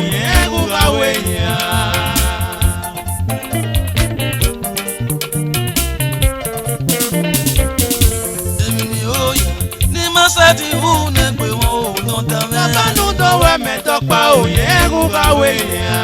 oye kugaweya. Emini oya ni masati une gbe won o no ta me. Babanu do we me topa oye kugaweya.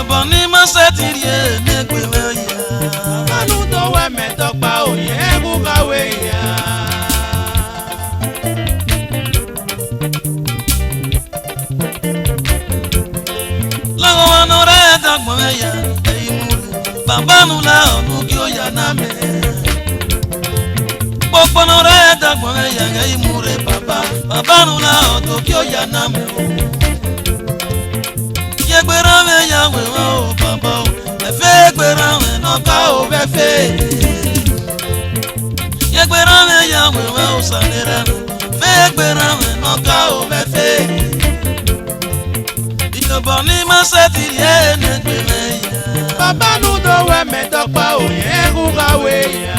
Boni masetirie negwe meya. Babanu do we me topa oye kugaweya. Lago wanore dagbo meya. Eimure babanu la onu ki oya na me. Popo nore dagbo meya. Eimure babanu la onu ki oya na me. Yegbera me ya we o baba o efe gbera me no ka o be fe. Yegbera me ya we o sanera fe gbera me no ka o be fe. Ijoba ni ma seti ye ne gbe me ya. Baba nu do we me topa o ye ku ga we ya.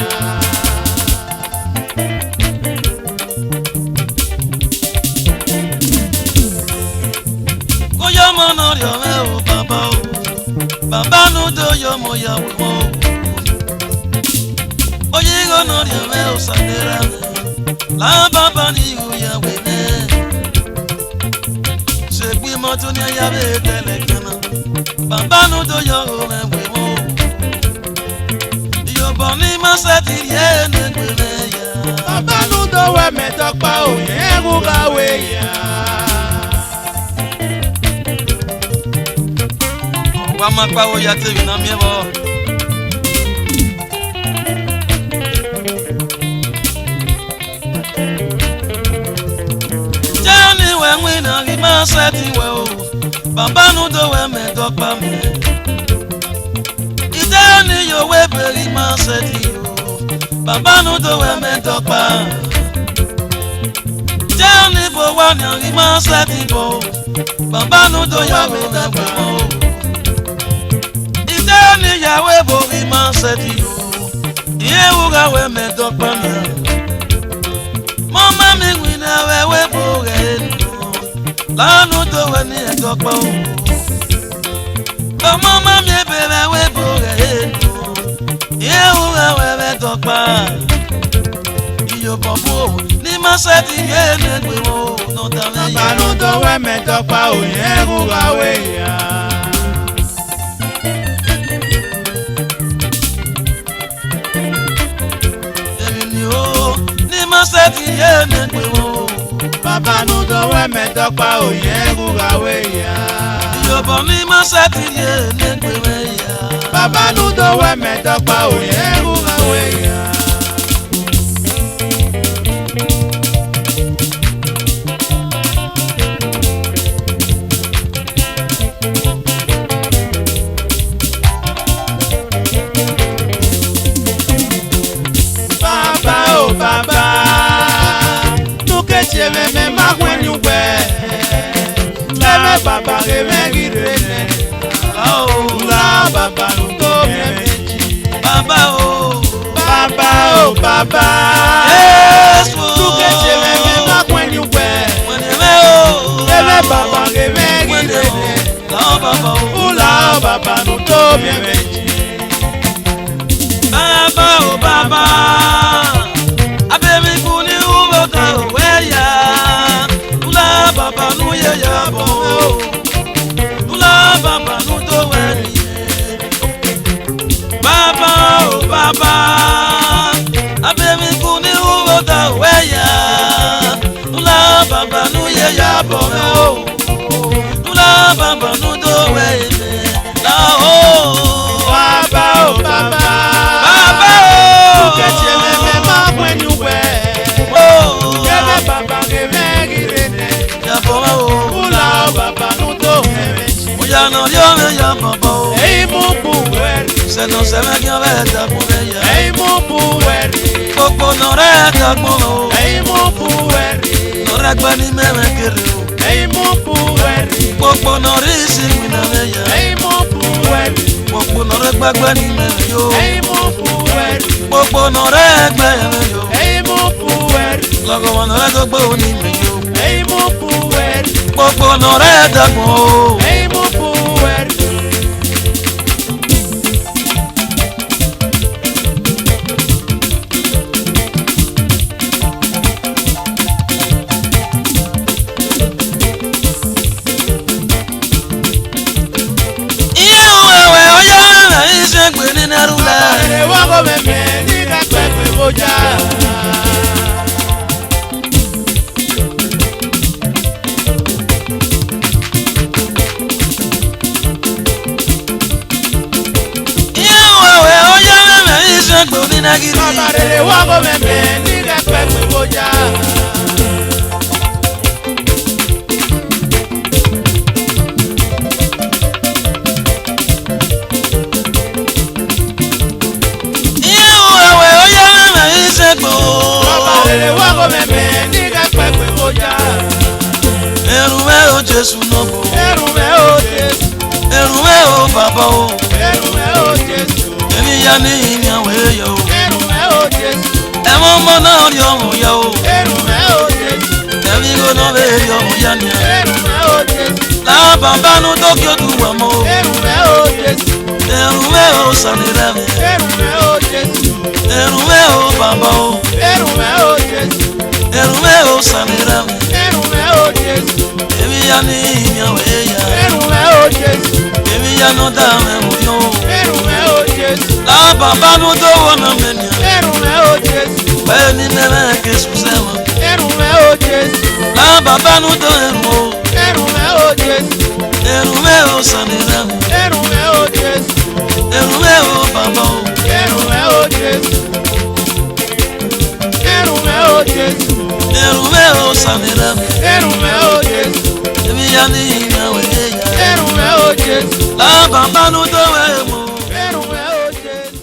Yomo no yo me o baba o baba no do yomo ya wo oyigo no yo me o sanera la baba ni u ya we ne se gbi mo to ni ya be tele kana baba no do yo me wo yo bo ni ma sati ye ne gbe me ya baba no do we me topa o ye ku ga we ya. Wama kwa wo ya tevi na miebo. Jani we wina li ma seti we o. Baba nu do we me dokpa me. Idani yo we beri ma seti o. Baba nu do we me dokpa. Jani bo wani li ma seti bo. Baba nu do ya me dokpa o. Ni yawe bori ma seti o. Ye uga we me dokpa me. Mama mi wina we bore no. La no do we ni dokpa o. Ba mama mi bere we bore no. Ye uga we me dokpa. Iyo bobo ni ma seti ye ne gbe wo no ta me. Ba no do we me dokpa o ye uga we ya. Seti ye ne gbe wo baba nu do we me dokpa o ye kuga we ya. Yobo ni ma seti ye ne gbe we ya. Baba nu do we me dokpa o ye kuga we ya. Baba o baba me ma kwenu be leme baba re me girene la baba nu to me meji baba o baba yes tu ke je me ma kwenu be leme baba re me girene la baba nu to me meji baba o baba abemi kuni ubo ka baba nu ye ya bo ula baba nu do weri baba o baba abemi kuni uwo da weya ula baba nu ye ya bo ula baba nu do weri la o baba o baba o ke che me ma kwenu we o ye baba ke me girene baba nu do me ya no yo me ya baba ei mu bueri se no se me que veta por ella ei mu bueri poco no reta como ei mu bueri no recuerdo ni me quiero ei mu pueri. Popo no risi mina leya. Eimo pueri. Popo no regbagba ni me yo. Eimo pueri. Popo no regbe me yo. Eimo pueri. Logo no regbo ni me yo. Eimo pueri. Popo no redagbo. Eimo pueri. Meme ni ka pepe boja. Iyewe oya meme isegbo ni nagiri. Amarele wago meme ni ka pepe boja. Jésù náà bò. Erume o Jésù. Erume o bàbá o. Erume o Jésù. Èmi ya ní ìyàwó ẹ̀yà o. Erume o Jésù. Ẹ̀wọ̀n ọmọ náà rí ọmọ ya o. Erume o Jésù. Ẹ̀mí gbóná lè rí ọmọ ya ni. Erume o Jésù. Lábàbá nu dókè ojú wà mọ́ o. Erume o Jésù. Erume o sànírà mi. Erume o Jésù. Erume o bàbá o. Erume o Jésù. Erume o sànírà mi. Erume o Jésù. Èmi ya ní ìyàwó ẹ̀yà. Erume o Jésù. Èmi ya nu dá mẹ́mu yó. Erume o Jésù. Lábàbá nu dówó náà mẹ́ni. Erume o Jésù. Bẹ́ẹ̀ ni mẹ́rẹ̀ kẹ́sù sẹ́wọ̀n. Erume o Jésù. Lábàbá nu dó ẹ̀rù o. Erume o Jésù. Erume o sànírà mi. Erume o Jésù. Erume o bàbá o. Erume o Jésù. Erume o Jésù. Erume o sànírà mi. Erume o Jésù. Èmi ya ní ìyàwó ẹ̀yà. Erume o Jésù. Lábàbá nu dó ẹ̀rù o. Erume o Jésù.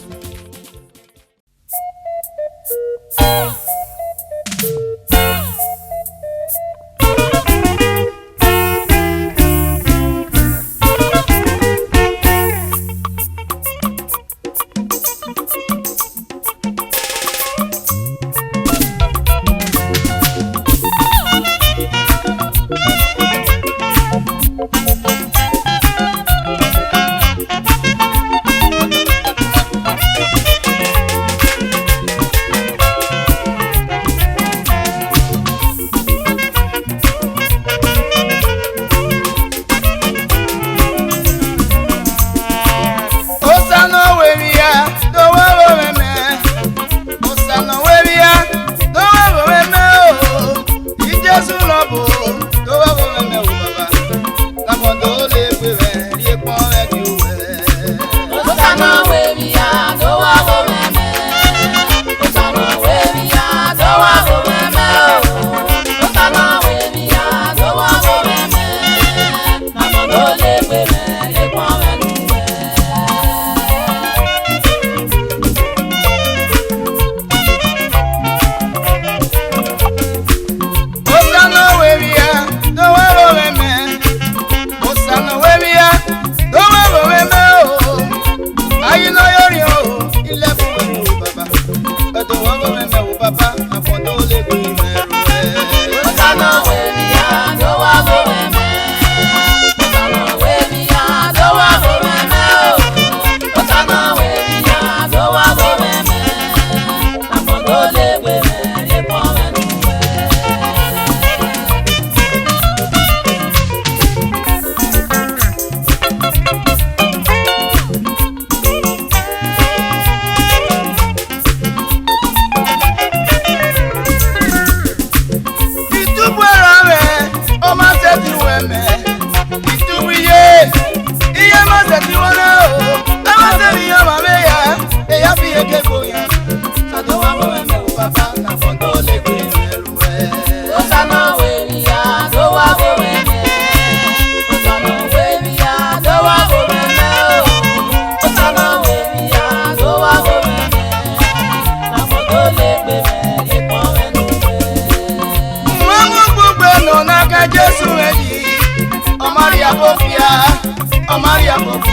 ya boku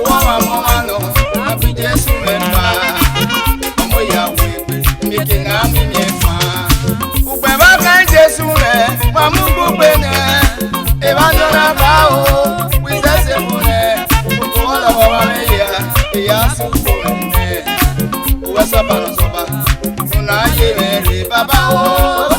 owa wa mo ano abi Jesu memba omo ya we mi ke na mi fa ugbe ba kan Jesu re mamu gbogbe ne e ba no na ba o we say mo ne o la wa me ya su ko ne o sa ba no so ba una ye re baba o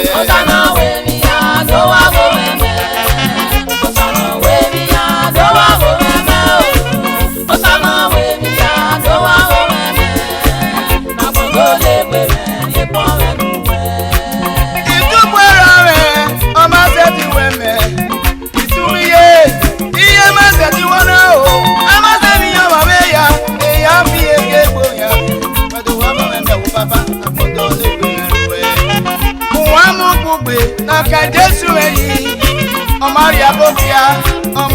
Osana we mi ya do wa go me me. Osana we mi ya do wa go me me. Osana we mi ya do wa go me me. Na fondo le me ye po me nu Baba, I'm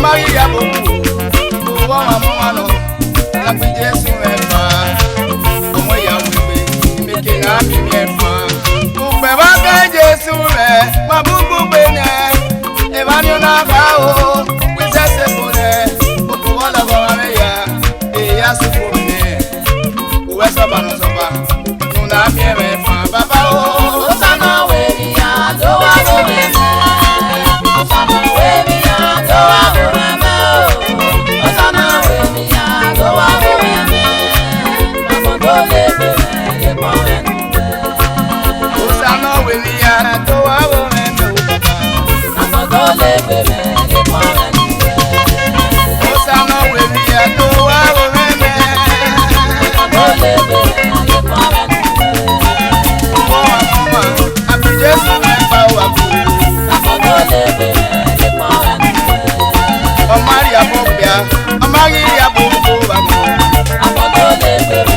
Maria Bobo, Mama Mano, Happy Jesu Memba, Omoya Wibe, making happy Memba. Ubeba Jesu, Mabubu Bene, Evanuna Bao, with Sesepone, Ukuala Bamaya, Eyasupone, Uwesa Banosoba, Nuna Mieme, Baba, Osana Weria, Doa Gomeme, Osana Weria, Doa Gomeme, Osana Weria, Doa Gomeme, Mamondole Beme, Osana Weria, Doa Gomeme, Mamondole Beme, Osana Weria, Doa Gomeme, Mamondole Beme, Happy Jesu Memba, Mamondole Beme, Maria Bobia, Maria Bobo, Mamondole Beme,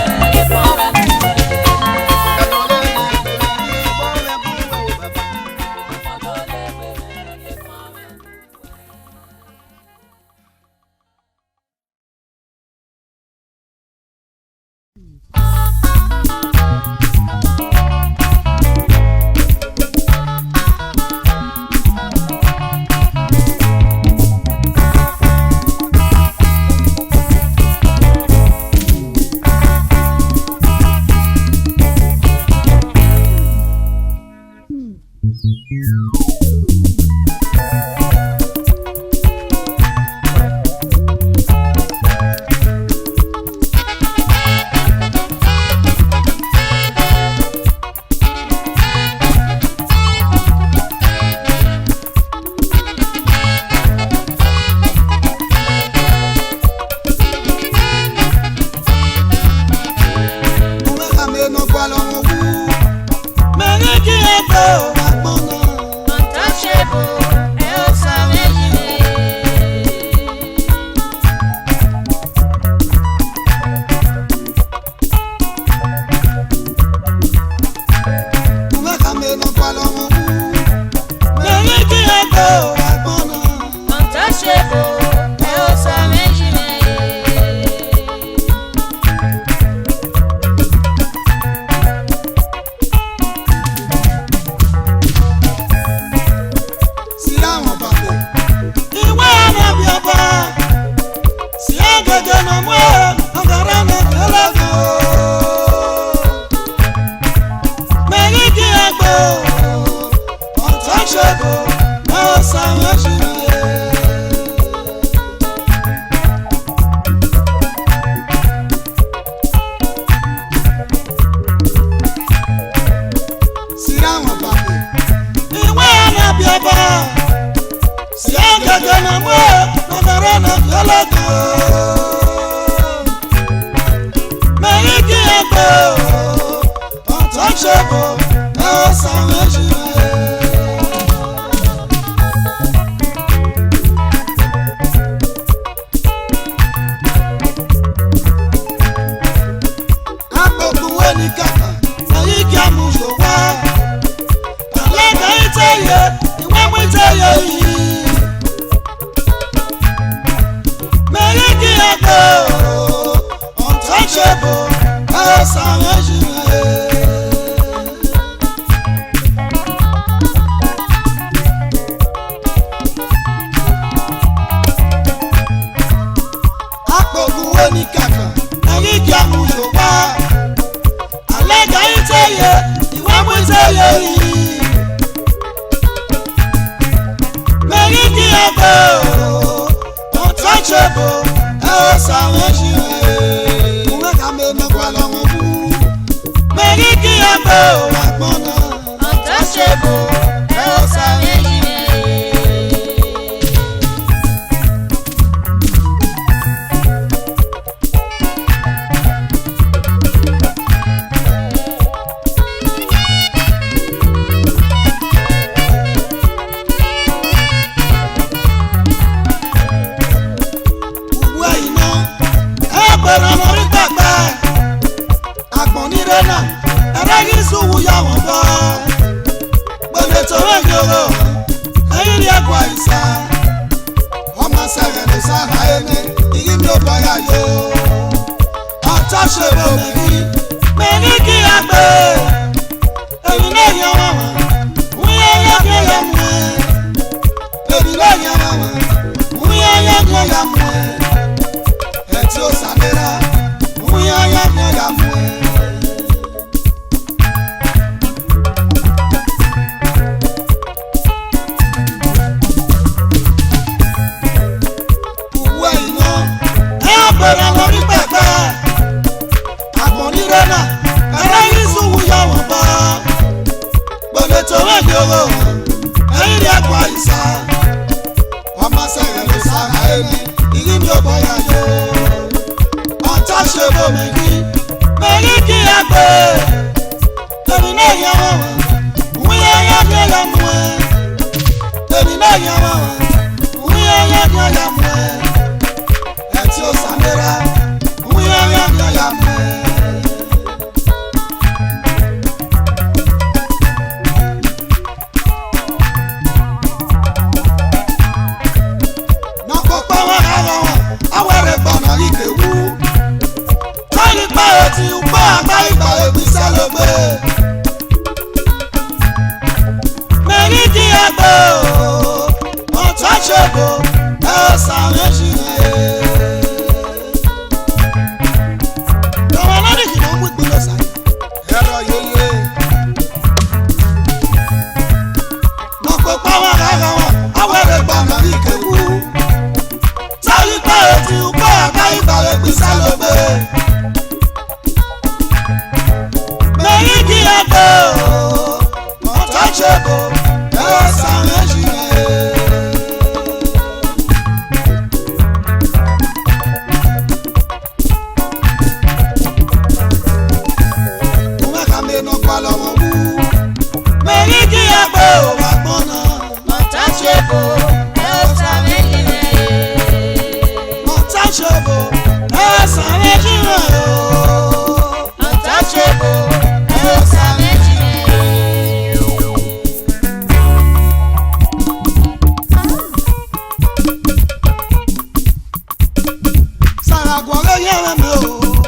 sára ẹni ìyí mi ò bọ̀yà yó. Ọ̀tá ṣe bò mẹ́rí kí a gbé. Èmi náà yan wọn wọ́n, wúyẹ́ yẹ́gbẹ́ yẹ mú ẹ. Èmi náà yan wọn wọ́n, wúyẹ́ yẹ́gbẹ́ yẹ mú ẹ. Ẹtí ó sàlera, wúyẹ́ yẹ́gbẹ́ yẹ mú ẹ. Bẹ̀rẹ̀ lórí pẹ̀pẹ́, àgbọ̀nríre náà, ẹlẹ́yìn ìṣòwò yà wọ́n bọ́. Gbọ̀dẹ̀ tó wẹ̀ ní owó, ẹ̀yìn rẹ̀ kọ́ àyíṣà. Ọmọ sẹ̀rẹ̀ ló sára ẹni, ìyí ni ó bọ̀yà yó. Ọ̀tá ṣe bò mẹ́rí kí a gbé. Èmi náà yẹ wọ́n wọ́n, wúyẹ́ yẹ́gbẹ́ yẹ mú ẹ. Èmi náà yẹ wọ́n wọ́n, wúyẹ́ yẹ́gbẹ́ yẹ mú ẹ. Ẹtí ó sàlera, wúyẹ́ yẹ́gbẹ́ yẹ mú ẹ. Nọ́pọ̀pọ̀ wọn ara wọn, awẹ́rẹ́ gbọ̀nà ìkéwú. Táyì pa etí upá àgbá ìgbà ìgbésẹ̀ ló gbé. Mẹ́rí kí a gbé o, ọ̀tá ṣe bò ẹ sàré ṣìlẹ̀. Lọ́wọ́ lọ́dún kìí ló ń gbé gbé sàré. Ẹ̀rọ yeye. Nọ́pọ̀pọ̀ wọn ara wọn, awẹ́rẹ́ gbọ̀nà ìkéwú. Táyì pa etí upá àgbá ìgbà ìgbésẹ̀ ló gbé. Mẹ́rí kí a gbé o, ọ̀tá ṣe bò ẹ sàré ṣìlẹ̀. Mẹ́rí kí a gbé o wá gbọ́nà. Ọ̀tá ṣe bò ẹ sàré ṣìlẹ̀. Ọ̀tá ṣe bò ẹ sàré ṣìlẹ̀ o. Ọ̀tá ṣe bò ẹ sàré ṣìlẹ̀. Sàràgọ̀ rẹ̀ yẹ̀rẹ̀ mi o.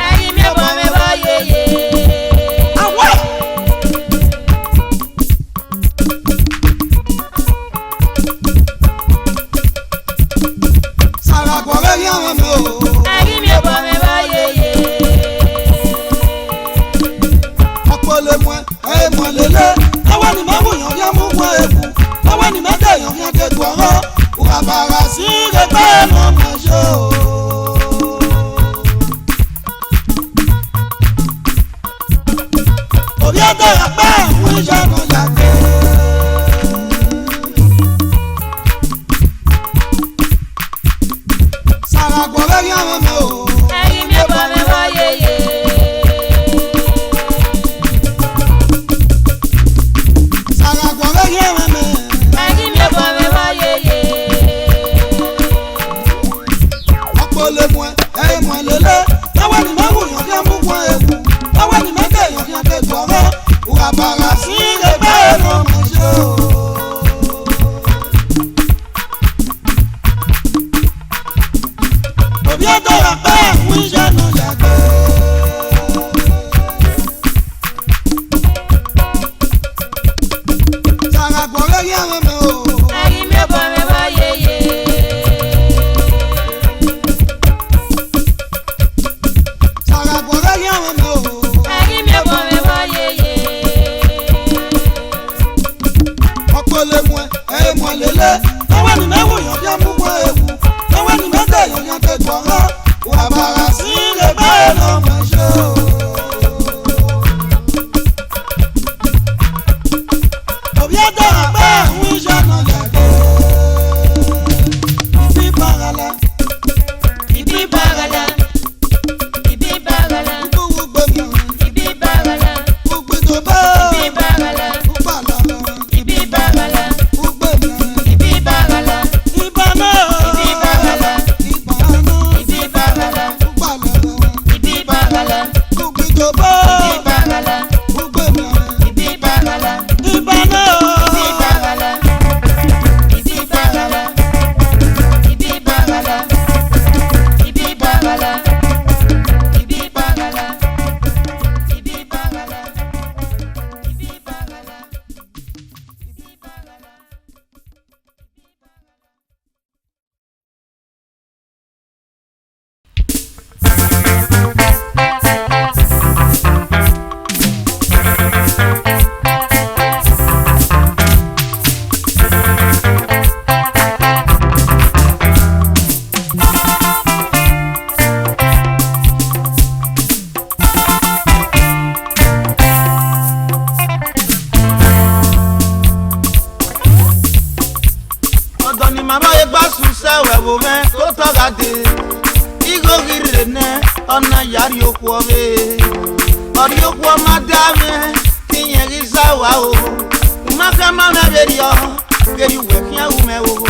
Ẹyin mi bọ̀ mi bá yeye. Àwọ̀. Sàràgọ̀ rẹ̀ yẹ̀rẹ̀ mi o. Ẹyin mi bọ̀ mi bá yeye. Ọ̀pọ̀ lè mú ẹ mọ̀ lélẹ̀. Àwọn ni máa wù yàn yán mú wọn èkú. Àwọn ni máa dẹ̀ yàn yán dẹ̀gbọ̀ ọ̀rọ̀. Wàbàrà sí rẹpẹ́ mọ̀ mọ̀ ṣe o. Òbí ọ̀dọ̀ àpá àwọn iṣẹ́ náà yàgbé. Sàràgọ̀ rẹ̀ yẹ̀rẹ̀ mi o. Ẹyin mi bọ̀ mi bá yeye. Sàràgọ̀ rẹ̀ yẹ̀rẹ̀ mi. Ẹyin mi bọ̀ mi bá yeye. Ọ̀pọ̀ lè mú ẹ mọ̀ lélẹ̀. Àwọn ni máa wù yàn yán mú wọn èkú. Àwọn ni máa dẹ̀ yàn yán dẹ̀gbọ̀ ọ̀rọ̀. Wàbàrà sí rẹpẹ́ mọ̀ mọ̀ ṣe o. Òbí ọ̀dọ̀ àpá àwọn iṣẹ́ náà yàgbé. Sàràgọ̀ rẹ̀ yẹ̀rẹ̀ mi o. Ẹyin mi bọ̀ mi bá yeye. Sàràgọ̀ rẹ̀ yẹ̀rẹ̀ mi o. Ẹyin mi bọ̀ mi bá yeye. Ọ̀pọ̀ lè mú ẹ mọ̀ lélẹ̀. Àwọn ni máa wù yàn yán mú wọn èkú. Àwọn ni máa dẹ̀ yàn yán dẹ̀gbọ̀ ọ̀rọ̀. Wàbàrà sí rẹpẹ́ mọ̀ mọ̀ ṣe o. Òbí ọ̀dọ̀ àpá àwọn iṣẹ́ náà yàgbé. Ìbí parala, Ibi bagala. Ibi bagala. gbogbo gbẹ̀mí, Ibi bagala. gbogbo tó bá. Ibi bagala. Gbogbo àlàlà, Ibi bagala. gbogbo ẹ̀mí. Ibi bagala. Ìbá náà. Ibi bagala. Ìbá náà. Ibi bagala. Gbogbo ona yari okwobe ori okwo madame tinyeri zawa o maka mama berio keri wekia ume o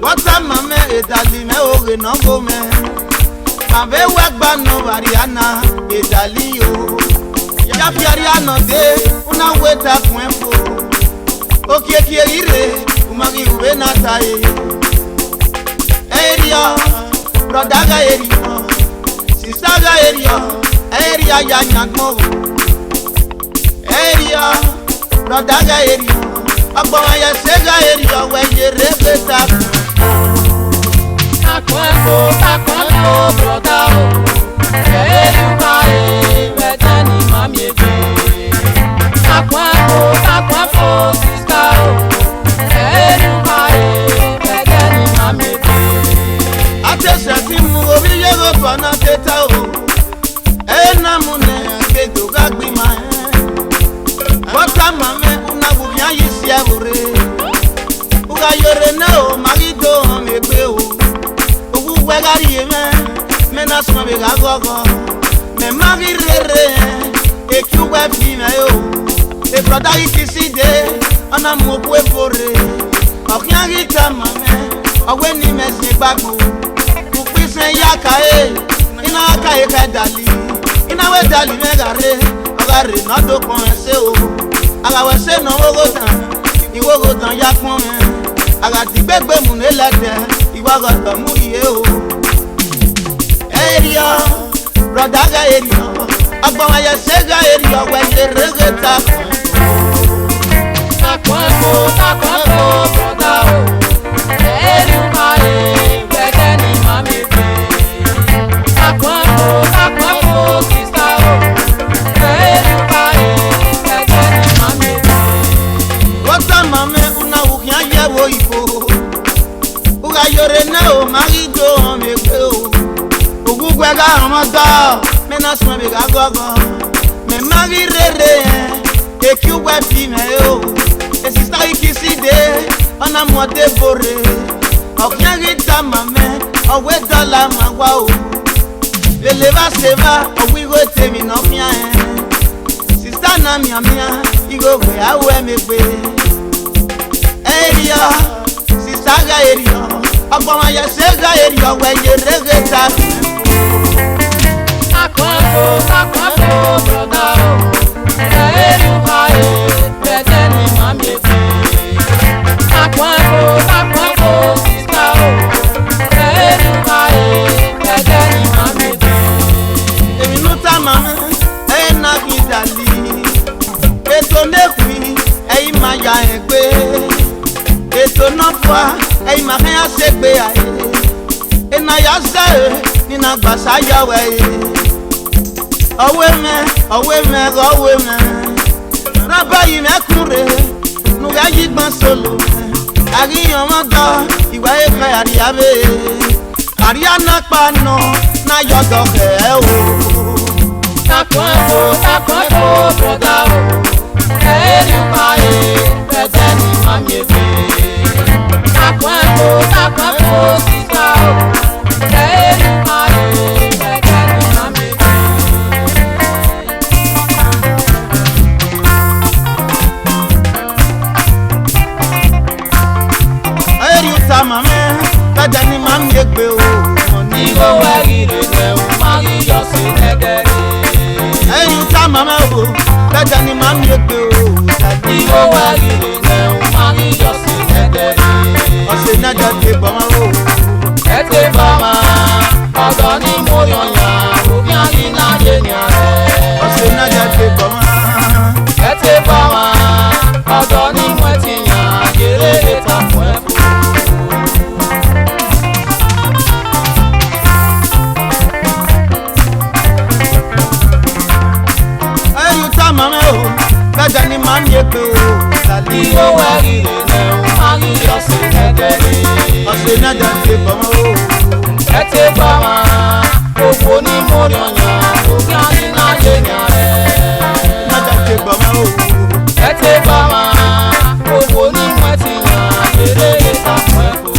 wata mame edali me o no go me abe wegba no variana edali o ya fiariano de una weta kwempo okiekiere umagi ube na tae eria brodaga eria sisaga eria ya nyagmo eria brodaga eria agbawa ya sega eria weye rebeta takwempo broda o eyukae wetani mami ebi takwempo sister o eyukae wetani mami ebi atese timu obi yego fana teta o ena mune kedo gagbima wata mame una buya yisi abure uga yore na o magido megbe o ogu wegari yeme mena sma be gagogo me magi rere e kuwe fi me o e broda ikiside ana mo kwe fore okian gita mame owe ni mesi gbagbo upise yakae ina kae ka dali ina we dali megare ogare no do kon se o aga we se no wogo tan ya pon me aga ti gbegbe mu ne lete iwa go to mu iye o eria broda ga eria agba ya se ga eria we le regeta takwempo broda o eyukae wetani mami ebi takwempo sister o eyukae wetani mami ebi wata mame una ukia yewo ipo uga yore na o magido megbe o ogugwe ga amada mena sma be ga gogo me magi rere e kuwe fi me o e sister ikiside ona mo devore okia gita mame owe dollar magwa o eleva seva owigo temi no mia sister na mia igo we awe megbe eria sister ga eria agba ya se ga eria we ye regeta takwempo broda o eyukae wetani mami ebi takwempo sister o eyukae wetani mami ebi emi no ta mame e na kidali eto nekwi e ma ya egbe eto no fa e ma kan segbe aye e na ya se ni na gbasa ya we owe me raba yi me kure nu ga yi gbon solo ari yan mo do iwa e ka ari abe ari ana pa no na yo do ke o takwempo broda o eyukae wetani mami ebi takwempo sister o eyukae wetani mami ebi eri uta mame bada ni mam yegbe o oni igo wegire ne umagi yosi negere eri uta mame o bada ni mam yegbe o igo wegire ne umagi yosi negere ose na da te bo ma o ete bama odo ni mo yonya obi ani na ye ni are ose na da te bo ma ete bama odo ni mo etinya yere eta kwempo eri uta mame o bada ni mam yegbe o igo wegire ne umagi yosi negere ose na da te bo ma o ete bama obo ni mo yonya obi ani na ye ni are na da te bo ma o ete bama obo ni mo etinya yere eta kwempo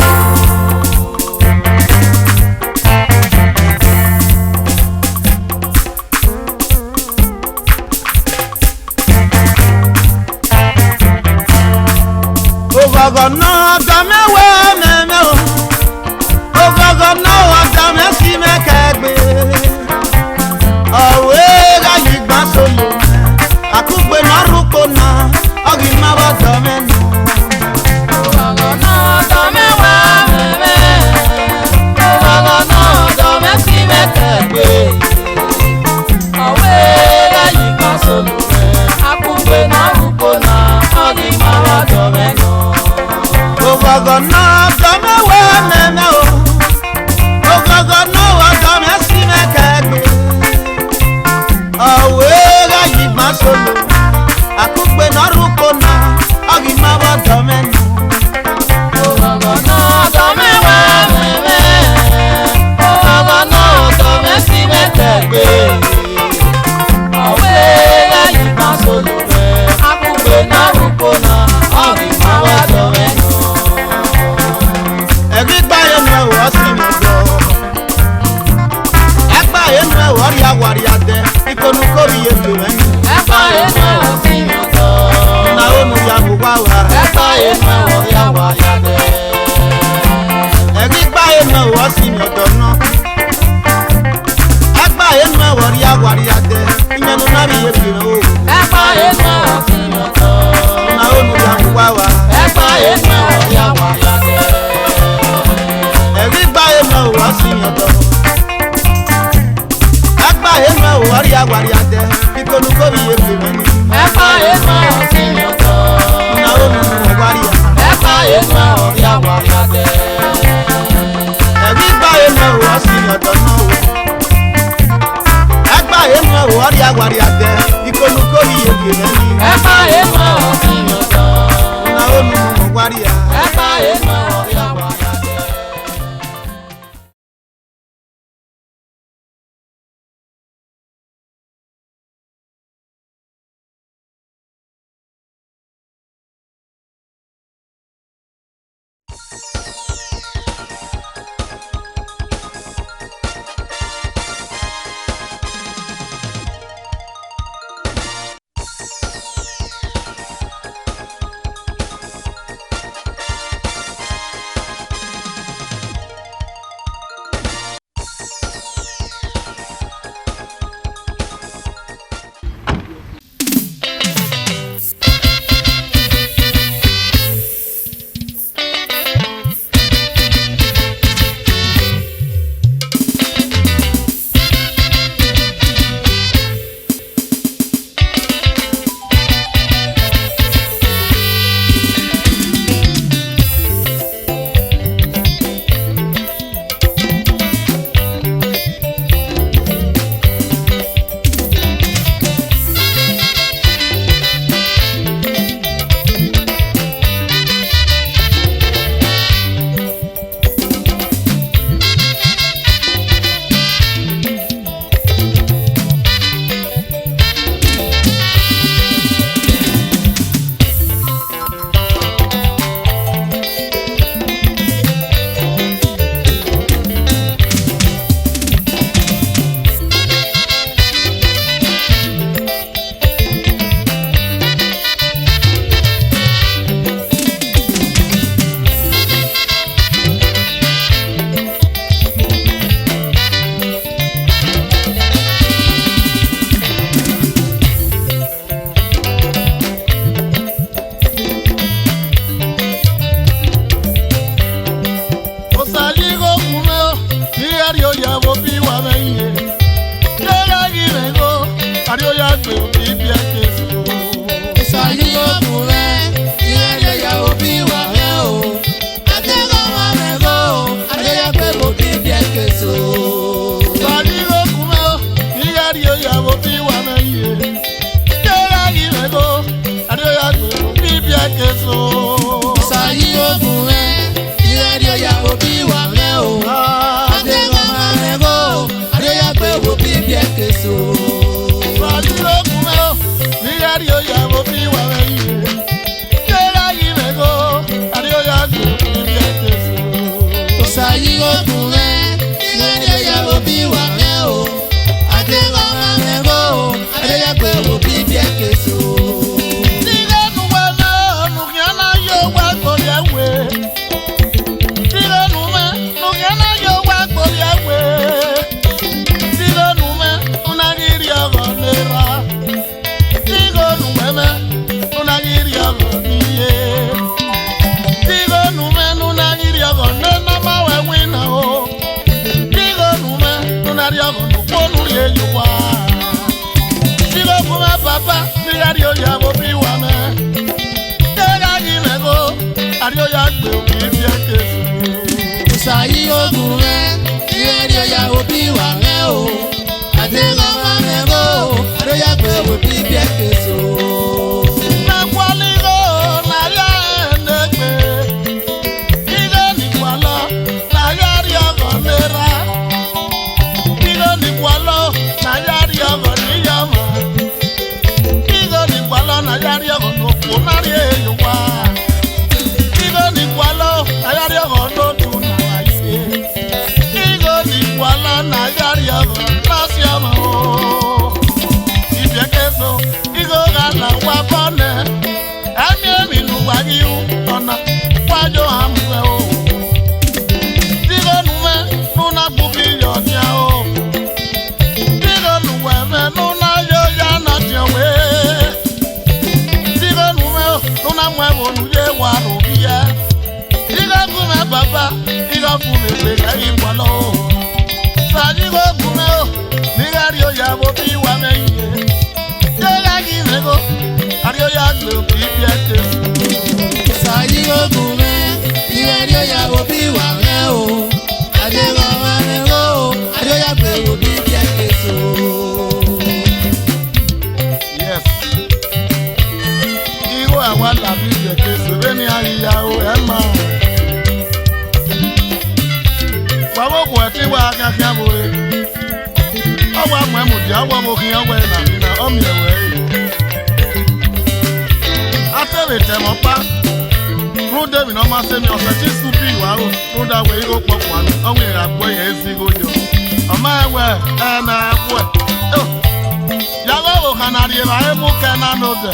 si mi odono agba enu wori agwari ade inyenu na bi yebi o Ẹ̀pà ètò ọ̀sìn ọ̀tọ̀. na onu ya ngwawa Ẹ̀pà ètò ọ̀yà wàlàdé. eri gba enu wa si mi odono agba enu wori agwari ade ikonu ko bi yebi ni Ẹ̀pà ètò ọ̀sìn ọ̀tọ̀. na onu ngwari ya Ẹ̀pà ètò ọ̀yà wàlàdé. eri gba enu wa si mi odono agba enu wori agwari ade ikonu ko bi yebi ni Ẹ̀pà ètò ọ̀sìn ọ̀tọ̀. na onu ngwari ya Ẹ̀pà ètò ọ̀yà wàlàdé. gbé bíbí ẹ̀kẹ́. Sàyí ogun rẹ̀, ilé ni ó yà wò bí wà rẹ̀ o. Adéwọ̀n rẹ̀ o, Adéyà gbé wò bí ẹ̀kẹ́ so. Yes. Irú àwa làbí ìjẹ̀kẹ́ sòwé ní àyíyáwó ẹ̀ máa. Wàá wò ẹ̀ tí wà á kíákíá bò rẹ̀. Ọwọ́ àmọ́ ẹ̀ mọ̀ jẹ́ ọwọ́ mo kí ọwọ́ ẹ̀ nàbí nà ọmọ ẹ̀wẹ̀ ẹ̀. Atẹ̀wé tẹ̀mọ́ pa. Rúdé mi náà máa ṣe mi ọ̀sẹ̀ tí súpì wà ó. Rúdà wẹ̀ yíyó pọ̀pọ̀ àná ọmọ ìràgbọ́ yẹn ezi gòjò. Ọmọ ẹ̀wẹ̀ ẹ̀ nà ẹ̀kú ẹ̀. Yàrá òwò kanari ẹ̀ máa ń mú kẹ́ náà n'oge.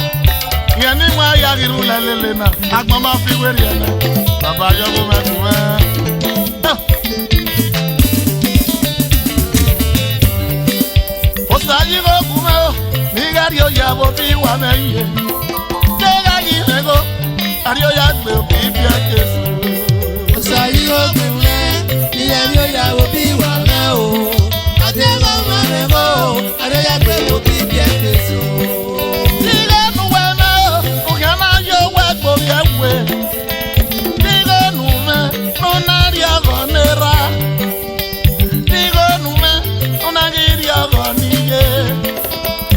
Ìyẹn ní wọn ayá irú lẹ́lẹ́lẹ́ náà. Agbọ́n máa fi wérí ẹ̀ náà. Bàbá yọ̀bù mẹ́kù ẹ̀. Osayi go kumeo, nigario ya bo bi wa meye. Tega gilego, ario ya gbe bi bi akesu. Sàyí ogun rẹ̀, ilé ni ó yà wò bí wà rẹ̀ o. Adéwọ̀n rẹ̀ o, Adéyà gbé wò bí ẹ̀kẹ́ so. Tige nu we na, ukana yo we gbo yewe. Tige nu me, no na ri ago nera. Tige nu me, no na ri ago niye.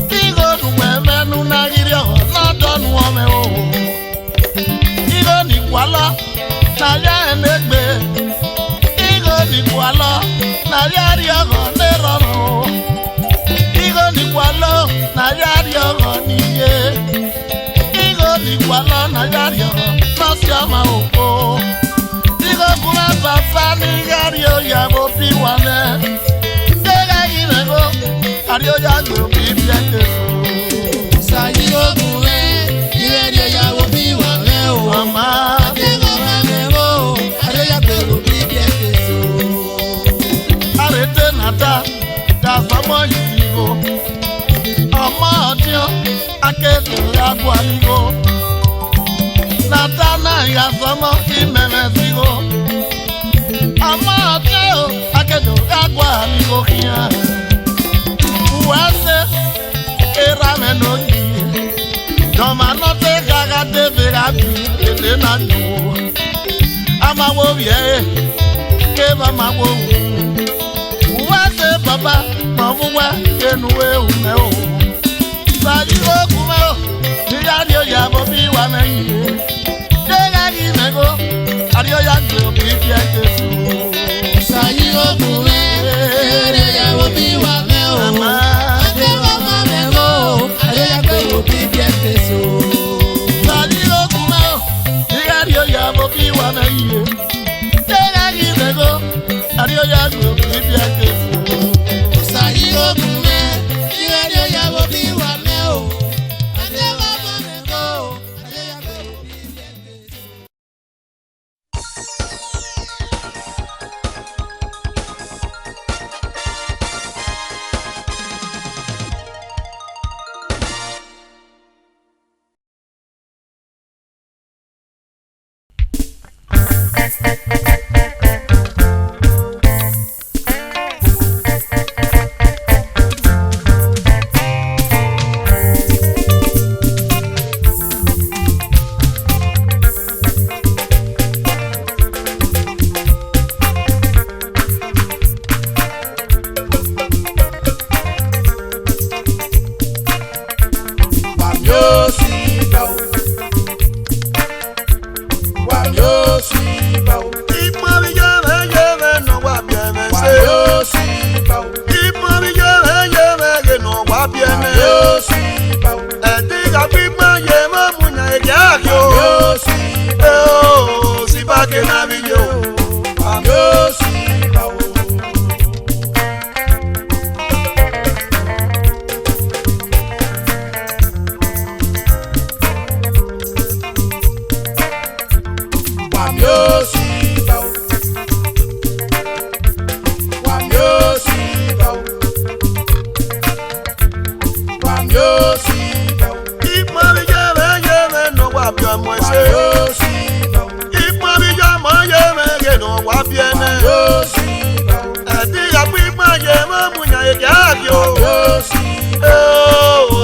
Tige nu we me, no na ri ago na donu ome o. Tige ni kwala, na ya enegbe. Tige ni kwala, na ya ri ago nera o. Ige ni kwala, na ya ri ago niye. Ige ni kwala, na ya ri ago na siama o. Ige kuma papa ni gari o ya bo fi wane. Ige ine go, ari o ya gbe bi bi eke so. Sàyí ogun rẹ̀, ilé ni ó yà wò bí wà rẹ̀ o. Mama, Adéwọ̀n rẹ̀ o, Adéyà gbé wò bí ẹ̀kẹ́ so. arete nata, da famo yigo. Ọmọ ọdún, akéde agbo aligo. Nata náà ya sọmọ ìmẹ̀mẹ̀ sígo. Ọmọ ọdún, akéde agbo aligo kíá. Wẹ́sẹ̀, ìra mẹ́nu yìí. Jọ̀mọ̀ náà tẹ́ gàgà débi àbí èdè náà dùn. Amáwo yẹ, kébà máa wò wò. Wẹ́sẹ̀ bàbá, mọ̀múwẹ́, kẹnu ewu mẹ́ o. Sàyí ogun mẹ́ o, níyà ni ó yà bọ̀ bí wà mẹ́yìn. Dẹ́gà yìí mẹ́go, àrí ó yà gbé òbí bí ẹ̀jẹ̀ sùn. Sàyí ogun rẹ̀, ilé ni ó yà wò bí wà rẹ̀ o. Màmá, Adéwọ̀n rẹ̀ o, Adéyà gbé wò bí ẹ̀kẹ́ so. sàyí ogun mẹ́ o, níyà ni ó yà bọ̀ bí wà mẹ́yìn. Dẹ́gà yìí mẹ́go, àrí ó yà gbé òbí bí ẹ̀jẹ̀ sùn. Sàyí ogun rẹ̀, ilé ni ó yà wò bí wà rẹ̀ o. Adéwọ̀n rẹ̀ o, Adéyà gbé wò bí ẹ̀kẹ́ so.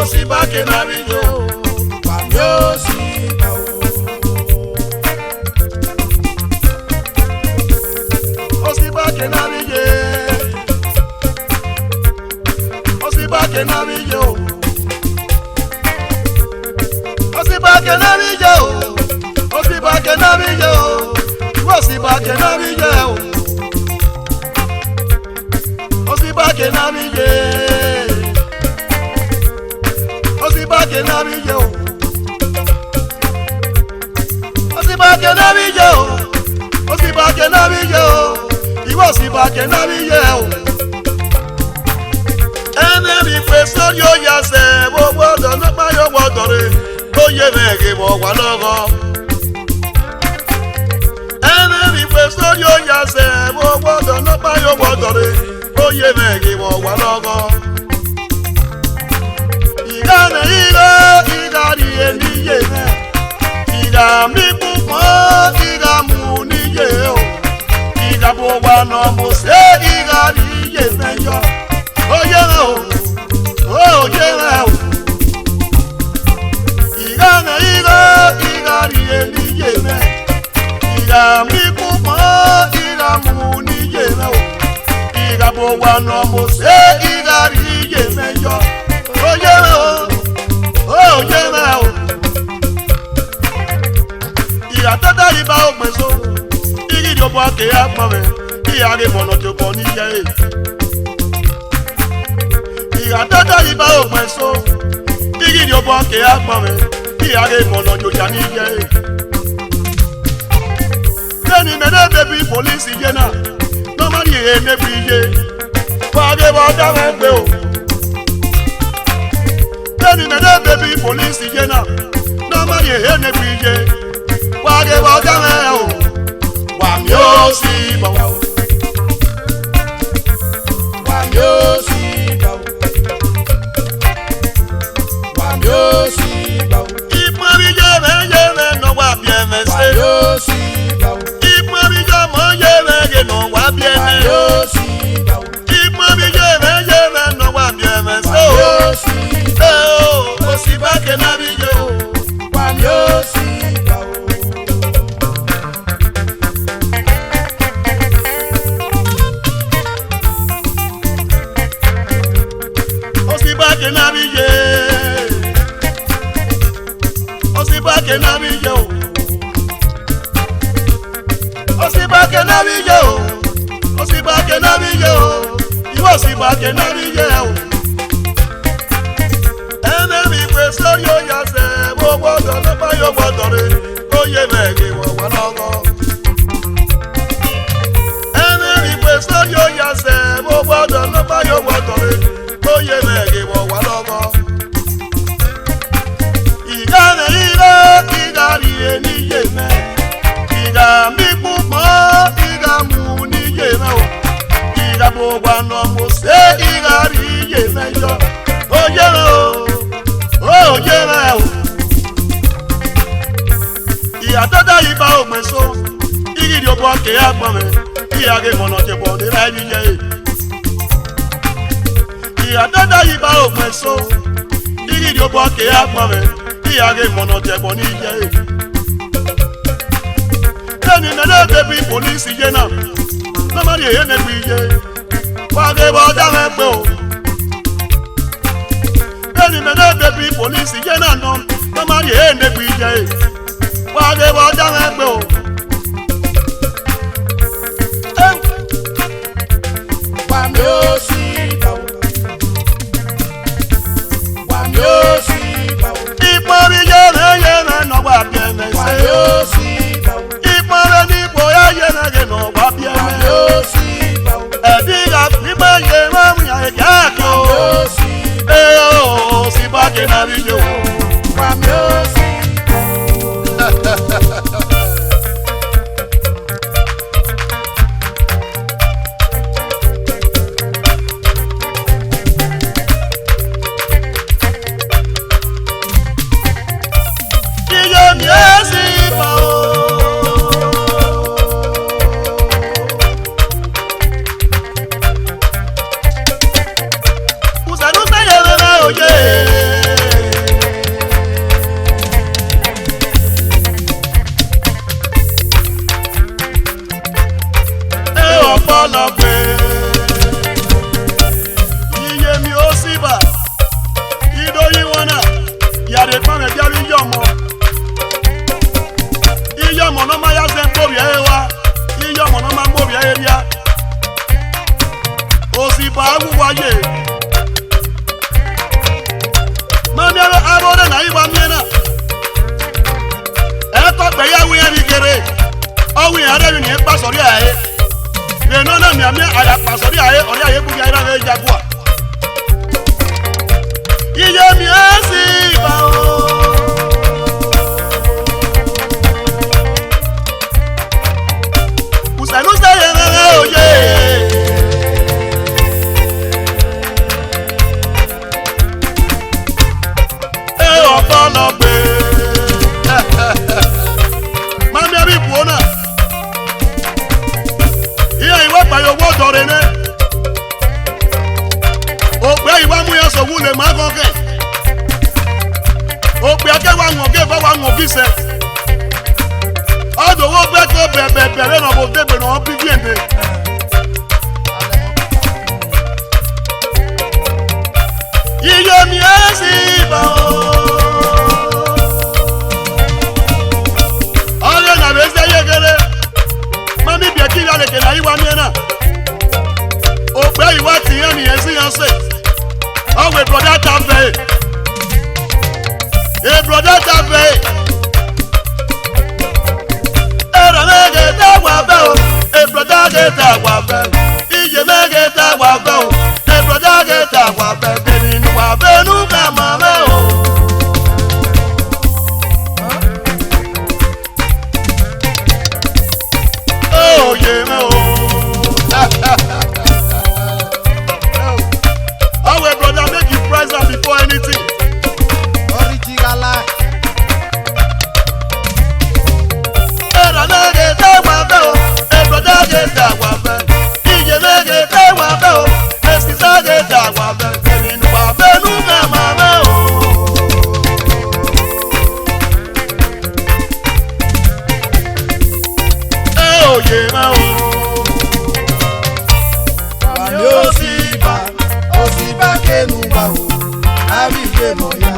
si ba ke na bi yo. ke na mi je o. O si ba ke na mi je o. O si ba ke na mi je o. O si ba ke na mi je o. O si ba ke na mi je. O si ba ke na mi je o. O si ba ke na mi je o. O si ba ke na mi je o. Ìwọ si ba ke na mi je o. Ene mi pe sori o ya se bo gbodo no pa yo gbodo re. Ó yé mege mo wa logo. Ene mi pe sori o ya se bo gbodo no pa yo gbodo re. Ó yé mege mo wa logo. Igana igari eni ye me. Iga mi pupo iga mu ni ye o. Iga bo wa no mo se igari ye me yo. Ó yé me o. Ó yé me o. Igana igari eni ye me. Iga mi pupo iga mu ni ye me o. Iga bo wa no mo se igari ye me yo. Ó yé me o. Ó yé me o. Ìyá tata ìbá òpin so, igi ìjọba ake apá rẹ̀, ìyá rẹ̀ mọ̀nà tó bọ̀ níjẹ́ èyí. Ìyá tata ìbá òpin so, igi ìjọba ake apá rẹ̀, ìyá rẹ̀ mọ̀nà tó jà níjẹ́ èyí. Lẹ́ni mẹ́lẹ́ bẹ́bí pólísì yẹn náà, lọ́mọdé yẹn níbi iye, wàá bọ́ dáhùn ẹgbẹ́ o. Lẹ́ni mẹ́lẹ́ bẹ́bí pólísì yẹn náà, lọ́mọdé yẹn níbi iye. Wage wagame o, wamyosi ba, wamyosi ba, wamyosi ba. Ipari jeme no wa bieme se. Wamyosi ba. Ipari jeme no wa bieme. Wamyosi ba. Ipari jeme no wa bieme se. Wamyosi ba. O si ba ke na bi yo. Wamyosi. Iyo mi esi pa o. si ba wa ye mami abore na iwa miena e to pe ya wi ri kere o wi are ni pa sori aye le no na mi ami ara pa sori aye ori aye bu ya ira me jagua iye mi asi ba o usanu se ye o ye ọ̀pọ̀lọpọ̀ mami abi buona iye ìwé pàyọ owó dọ̀rẹ̀ ní òpè ìwé amúyẹ sọ̀wú lè má kọ́kẹ́ òpè akẹ́wà ńọ̀kẹ́ fọwọ́ ńọ̀kí sẹ́ ọ̀dọ̀ owó bẹ́ẹ̀ kó bẹ̀rẹ̀ náà bò débè náà bí díẹ̀dẹ̀. iye mi ẹ́ sì bá o. na iwa miena ogbe iwa ti yan ni esi yan se owe brother tabe era mege ta wa be o e brother ge ta wa be iye mege ta wa be o e brother ge ta wa be ni nu wa be nu ka ma me o oh yeah me o our brother make you price am before anything. Original. Era nege ta wa be o, e brother ge ta wa be. Iye nege ta wa be o, e sister ge ta wa be. Eni nu wa be nu na ma me o. Oh yeah me o. Osiba kenu ba o, abi ke mo.